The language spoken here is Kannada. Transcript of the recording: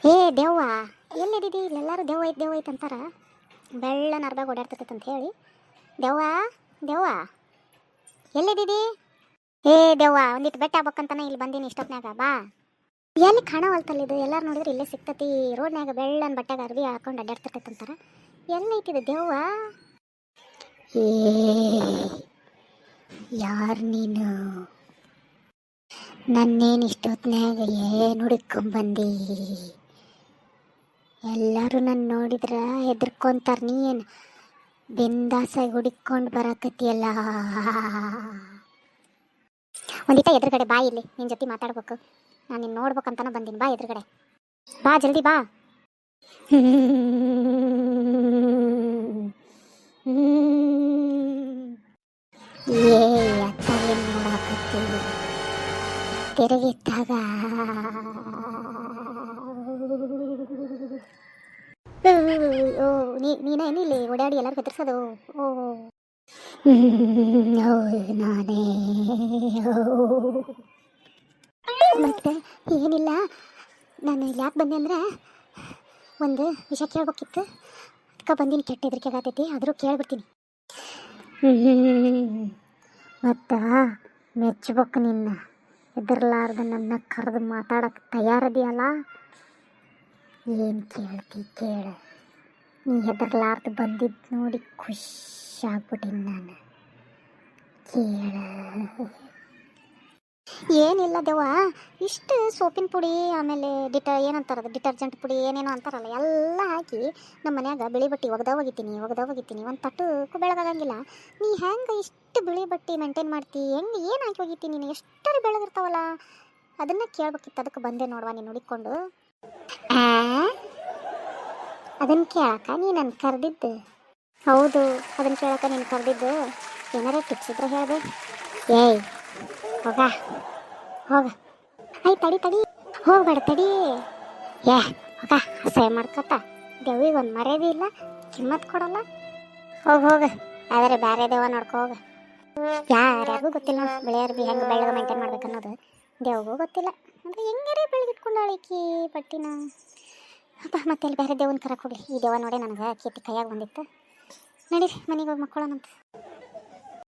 ಏ ದೆವ್ವ ಎಲ್ಲಿದ್ದೀವಿ? ಇಲ್ಲೆಲ್ಲರೂ ದೆವ್ವ ಐತೆ ದೆವ್ವ ಐತೆ ಅಂತಾರ. ಬೆಳ್ಳನ ಅರ್ಧ ಓಡಾಡ್ತೈತೆ ಅಂತ ಹೇಳಿ ದೆವ್ವ ದೆವ್ವ ಎಲ್ಲಿದ್ದೀವಿ? ಏ ದೆವ್ವ ಒಂದಿಟ್ಟು ಬೆಟ್ಟ ಆಗ್ಬೇಕಂತಾನೆ ಇಲ್ಲಿ ಬಂದೀನಿ ಇಷ್ಟೊತ್ನಾಗ. ಬಾ. ಎಲ್ಲಿ ಕಾಣವಲ್ತಲ್ಲಿದ್ದು? ಎಲ್ಲರೂ ನೋಡಿದ್ರೆ ಇಲ್ಲೇ ಸಿಕ್ತತಿ. ರೋಡ್ನಾಗ ಬೆಳ್ಳನ ಬಟ್ಟೆಗೆ ಅರ್ವಿ ಹಾಕೊಂಡು ಅಡ್ಡಾಡ್ತಿರ್ತೈತೆ ಅಂತಾರ. ಎಲ್ಲೈತಿದೆ ದೆವ್ವ? ಏ ಯಾರು ನೀನು? ನನ್ನೇನು ಇಷ್ಟೊತ್ನಾಗ ಏನು ಹುಡುಕೊಂಬಂದಿ? ಎಲ್ಲರೂ ನನ್ನ ನೋಡಿದ್ರ ಹೆದರ್ಕೊಂತಾರ. ನೀನು ಬಿಂದಾಸಾಗಿ ಹುಡುಕೊಂಡು ಬರಕತ್ತಿಯಲ್ಲ. ಒಂದಿಟ ಎದುರುಗಡೆ ಬಾ, ಇಲ್ಲಿ ನಿನ್ನ ಜೊತೆ ಮಾತಾಡ್ಬೇಕು. ನಾನು ನಿನ್ನ ನೋಡ್ಬೇಕಂತನ ಬಂದೀನಿ. ಬಾ ಎದುರುಗಡೆ ಬಾ, ಜಲ್ದಿ ಬಾ. ಏ ಅತ್ತವೇನು ನೋಡಾಕತ್ತಿ? ತಿರುಗಿತ್ತಾಗ ಓ ನೀನೇನು ಇಲ್ಲಿ ಓಡಾಡಿ ಎಲ್ಲರೂ ಹೆದರ್ಸೋದು? ಓ ನಾನೇ. ಮತ್ತೆ ಏನಿಲ್ಲ, ನಾನು ಇಲ್ಲಿ ಯಾಕೆ ಬಂದೆ ಅಂದ್ರೆ ಒಂದು ವಿಷಯ ಕೇಳ್ಬೇಕಿತ್ತು. ಅದಕ್ಕೆ ಬಂದಿನಿ. ಕೆಟ್ಟ ಹೆದರಿಕೆ ಆಗತೈತಿ, ಆದರೂ ಕೇಳ್ಬಿಡ್ತೀನಿ. ಮತ್ತು ಮೆಚ್ಬೇಕು ನಿನ್ನ. ಹೆದರ್ಲಾರ್ದು ನನ್ನ ಕರೆದು ಮಾತಾಡೋಕ್ಕೆ ತಯಾರದಿಯಲ್ಲ? ಏನು ಕೇಳ್ತಿ ಕೇಳು. ನೀ ಹೆದರ್ಲಾರ್ದು ಬಂದಿದ್ದು ನೋಡಿ ಖುಷಿ ಆಗ್ಬಿಟ್ಟಿನಿ ನಾನು. ಕೇಳು. ಏನಿಲ್ಲ ದೆವ್ವ, ಇಷ್ಟು ಸೋಪಿನ ಪುಡಿ ಆಮೇಲೆ ಏನಂತಾರದು ಡಿಟರ್ಜೆಂಟ್ ಪುಡಿ ಏನೇನೋ ಅಂತಾರಲ್ಲ, ಎಲ್ಲ ಹಾಕಿ ನಮ್ಮ ಮನ್ಯಾಗ ಬಿಳಿ ಬಟ್ಟೆ ಒಗ್ದ ಒಗಿತೀನಿ ಒಂದು ತಟ್ಟಕ್ಕೂ ಬೆಳಗಾಗಂಗಿಲ್ಲ. ನೀ ಹೆಂಗೆ ಇಷ್ಟು ಬಿಳಿ ಬಟ್ಟೆ ಮೇಂಟೈನ್ ಮಾಡ್ತಿ? ಹೆಂಗೆ ಏನು ಹಾಕಿ ಒಗಿತೀನಿ ನೀನು? ಎಷ್ಟರ ಬೆಳಗಿರ್ತಾವಲ್ಲ, ಅದನ್ನು ಕೇಳ್ಬೇಕಿತ್ತು. ಅದಕ್ಕೆ ಬಂದೆ ನೋಡುವ ನೀನು ಹುಡುಕೊಂಡು. ಅದನ್ನು ಕೇಳಕ್ಕ ನೀ ನನ್ನ ಕರೆದಿದ್ದು? ಹೌದು, ಅದನ್ನು ಕೇಳಕ್ಕ ನೀನು ಕರೆದಿದ್ದು. ಏನಾರ ಟಿಪ್ಸ್ ಇದ್ರೆ ಹೇಳ್ದೆ. ಏಯ್ ಹೋಗ ಹೋಗ. ತಡಿ ಹೋಗ್ಬೇಡ, ತಡಿ. ಏ ಹೋಗ, ಅಸಹ್ಯ ಮಾಡ್ಕೊತ. ದೆವ್ವಿಗೊಂದು ಮರ್ಯಾದೆ ಇಲ್ಲ, ಕಿಮ್ಮತ್ ಕೊಡಲ್ಲ. ಹೋಗ ಆದರೆ ಬೇರೆ ದೆವ್ವ ನೋಡ್ಕೊ ಹೋಗ. ಯಾರ್ಯಾರಿಗೂ ಗೊತ್ತಿಲ್ಲ ಬಿಳಿ ಅರ್ಬಿ ಹೆಂಗೆ ಬೆಳ್ಳಗೆ ಮೇಂಟೈನ್ ಮಾಡ್ಬೇಕನ್ನೋದು. ದೆವ್ವಗೂ ಗೊತ್ತಿಲ್ಲ ಅಂದರೆ ಹೆಂಗಾರೆ ಬೆಳಗಿಟ್ಕೊಂಡಾಳಿಕಿ ಪಟ್ಟಿನ. ಅಪ್ಪ ಮತ್ತೆ ಅಲ್ಲಿ ಬೇರೆ ದೇವನ ಕರಕ್ಕೆ ಹೋಗ್ಲಿ. ಈ ದೇವ ನೋಡಿ ನನಗೆ ಕೀರ್ತಿ ಕೈಯಾಗ ಬಂದಿತ್ತು. ನಡೀರಿ ಮನೆಗೆ ಹೋಗಿ ಮಕ್ಕಳನ್ನಂತ.